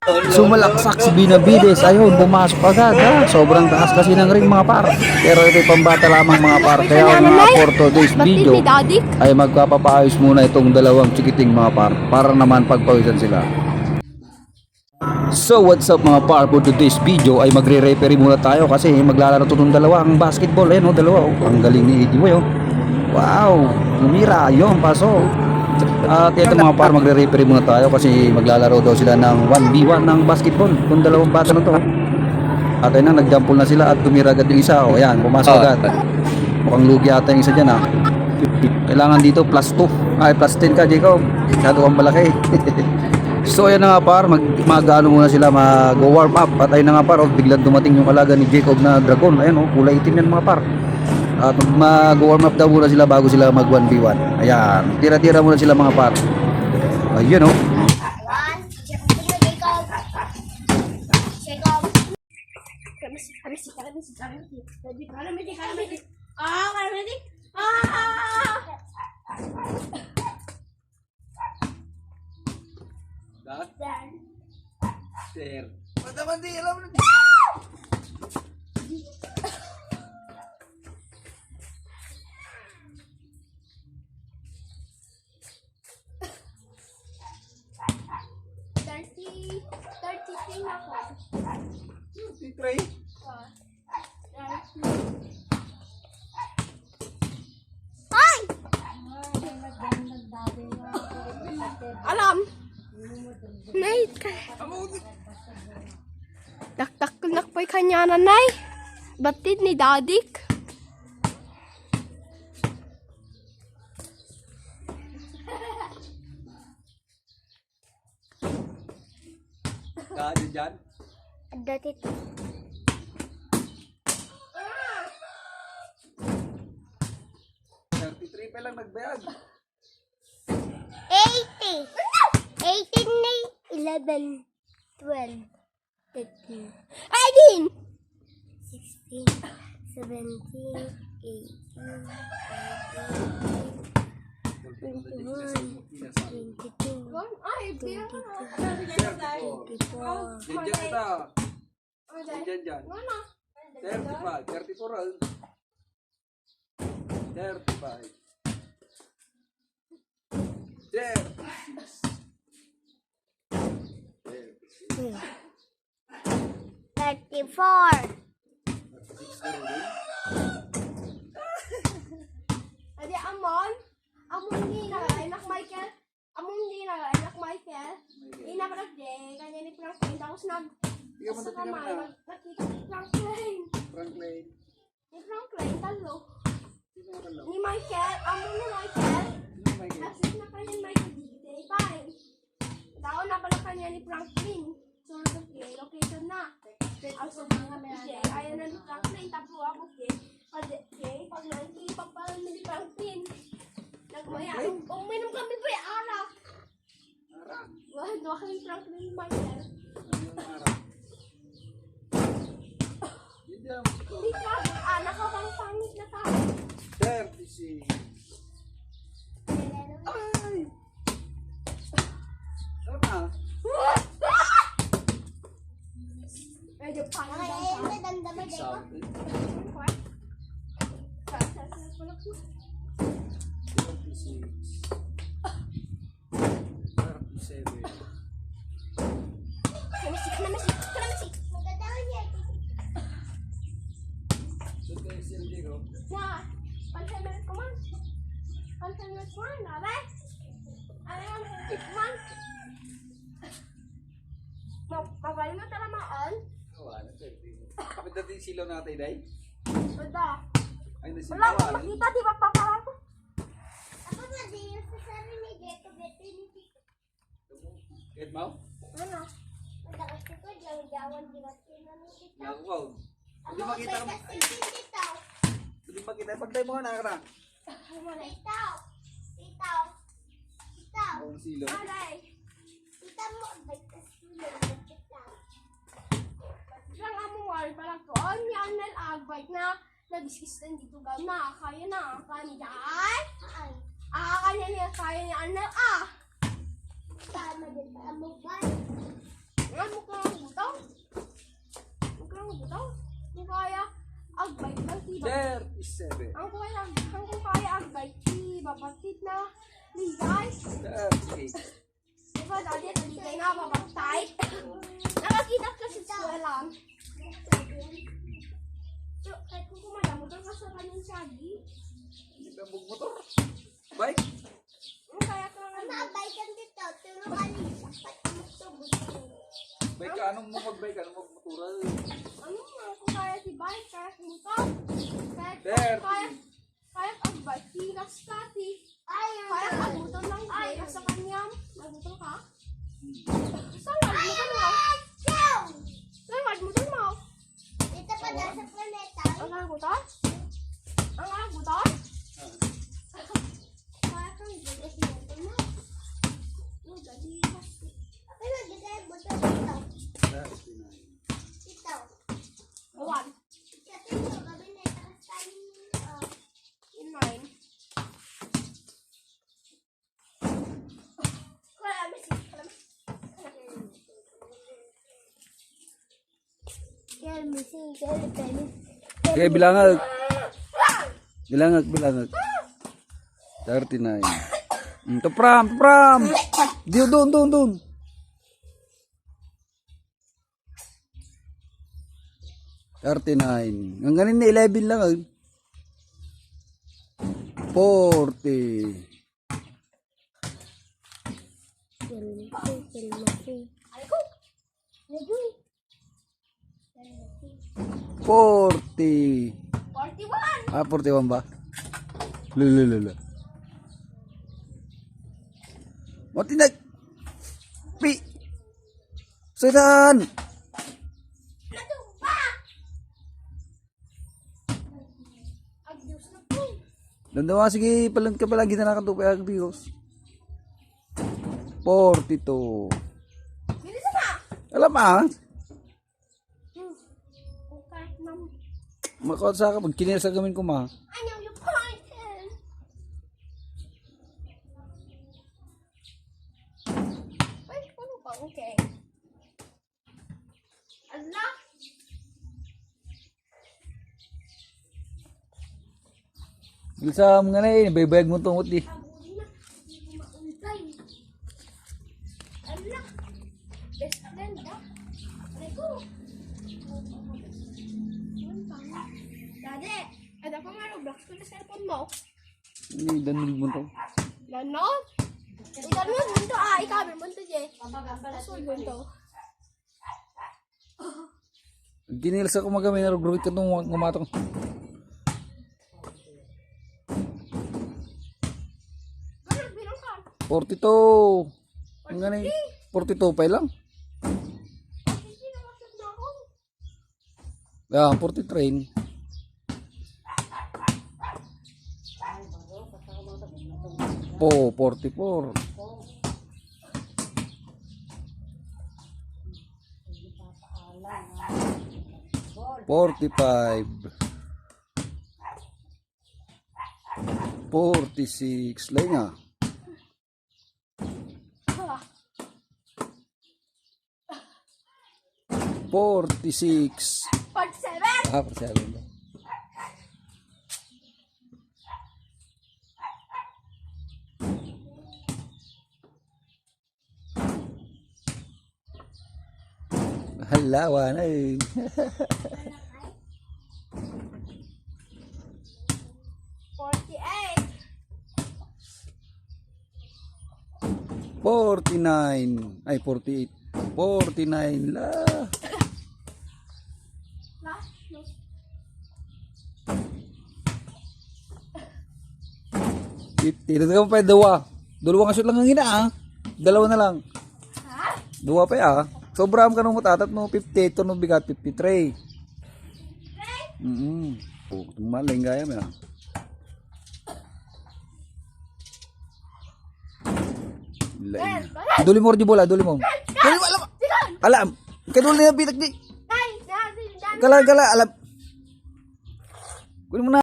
Sumalaksak si Binabides, ayun, pumasok agad ha. Sobrang taas kasi ng ring mga par. Pero ito'y pambata lamang mga par. Kaya mga for today's video ay magpapapaayos muna itong dalawang chikiting mga par. Para naman pagpawisan sila. So what's up mga par, for today's video ay magre-referee muna tayo kasi maglalaro itong dalawa ang basketball. Ayun o, dalawa o. Ang galing ni Eddie Boy o. Wow, lumira yun, paso. At ito mga par, magre-referee muna tayo kasi maglalaro daw sila ng 1v1 ng basketball itong dalawang bata na to. At ayun na, nag-jumple na sila at tumira agad yung isa. O ayan, pumasok agad. Mukhang lugi ata yung isa dyan ha. Kailangan dito plus 2 ay plus 10 ka Jacob, masyado kang malaki. So ayan na nga par, mag-ano muna sila, mag-warm up. At ayun na nga par, biglang dumating yung alaga ni Jacob na dragon. Ayan o, kulay itim yan mga par. At mag-warm up daw muna sila bago sila mag 1v1. Ayan, tira-tira muna sila mga par. Ayun o. Sir. Mati, alam mo. Alam. Nay, dakdak po'y kanya na nay. Batid ni dadik. Kaano dyan? Datit. 33 pa lang nagbayad. 80. 18 na 11, 12, 13, 18, 16, 17, 18, 19, 21, 22, 23, 24. Diyan kita. Diyan. 35, 34 al. 35. 34. Adi amon ni na anak Michael. Amon ni na anak Michael. Ina pa nagde kanya ni Franklin tapos sa kamay nakita ni Franklin. Ni Franklin talo. Ni Michael, amon ni Michael. Kasi na kanya ni Michael dito. Fine. Tao na pala kanya ni Franklin. So, location na. Also, ayaw na ni Franklin. Tapos ako, pag nankipag pa ni Franklin. Nagmaya, uminom kami po yung arak. Wah kami Franklin Michael. Di ka, anak ka pang pangit na tao. 36. Ay! Ano na? Medyo pangit ang tao. Mabalik mo tala maan? Wala, kapit natin silaw natin, day? Wala. Ay, Wala akong makita, di ba paparato? Ako ba din, sasabi ni Jeto, beto ni Tito. Get mo? Ano? Madakas ko, jawan-jawan, di ba tinanong Tito? Naku, hindi Ako, makita ka. betas si Tito. Hindi makita. Pagtay mo nga na. Tito. Tito. Tito. Ang silaw. Alay. Tito mo, betas si Tito. Lang amuwal pala ko. Ni Anel Agbite na nag-iskistan dito gaw na. Kaya na. Kani dahil? Kanya niya. Kaya ni Anel. Tama din pa mo ba? Nga mo ka lang butaw. Mo ka lang butaw. Kung kaya, agbay lang tiba. 37. Ang kung kaya agbay, babatid na. Ligay. 38. Diba dati naligay na babatay. Nakakita ka sa eskwela. So, kahit kung kumadamo, ito ka sa kanyang sagi. Hindi ka magmotor. Bike? Kaya ka nga. Mabay ka dito. Tulong alisa. Bike ka? Anong mo mag-bike? Anong magmotoral? Ano nga, kung kaya si bike, kaya si motor. Thirty. Kaya agbay, tigas kati. Kaya agutol lang kaya sa kanyang. Agutol ka? Saan wag mo ka mo? Saan wag mo ka mo? Ito pa daw sa planeta. Ang agutol? Ang agutol? Kaya kang bigas mo ito mo. No, dali kasi. Pero di tayo buto dito. 39. Dito. Awan. Sa tingin kami na tayo. In mine. Kaya may Okay, bilangag. Bilangag. 39. To pram. Dio doon. Ang ganin na 11 lang. 40. Aliko. Medyo. 40. 41. 41 ba? Lulululu. Matinag. Pi. Sedan. Ano ba? Agdos na po. Dandawa sige palang ka palagi na nakatupay ang Diyos. 42. Bilis na. Alam Kung kahit na makot sa ka pag kinesa gamin ko ma. ano yung pointed. Ay, ano ba? Okay. Allah. Bilsa mga na baybayag mo tungot di. Abuli na. Hindi ko mauntay. Allah. Best friend ah. Aliko. Dade, ada pa nga Roblox ko sa cellphone mo. Hindi danig mo to. Ano? Ikaw mo bunto ah, ikaw mo bunto je. Asul bunto. Kinilsa ko magamay na rugruit ka nung gumatong. Ganun bilang ka. 42. Ang ganay. 42 pa lang. Hindi na masok na ako. Ah, 43. Po, 44. 45. 46. Lain nga. Ah, 46. 47. Ah, 47. Halawa na eh. 48. 49. Ay, 48. 49 lah. Last. No. 50. Dito ka pa dua. Dalawa nga shoot lang ang ina ah. Dalawa na lang. Ha? Dua pa ah. Sobrang ka nung matatat no 50 to no bigat 53. Oh, tumaling gaya mo na. Lain. Duli mo di bola, duli mo. Duli mo alam. Sigan. Alam. Kaduli na bitak di. Ay, dali. Gala alam. Kunin mo na.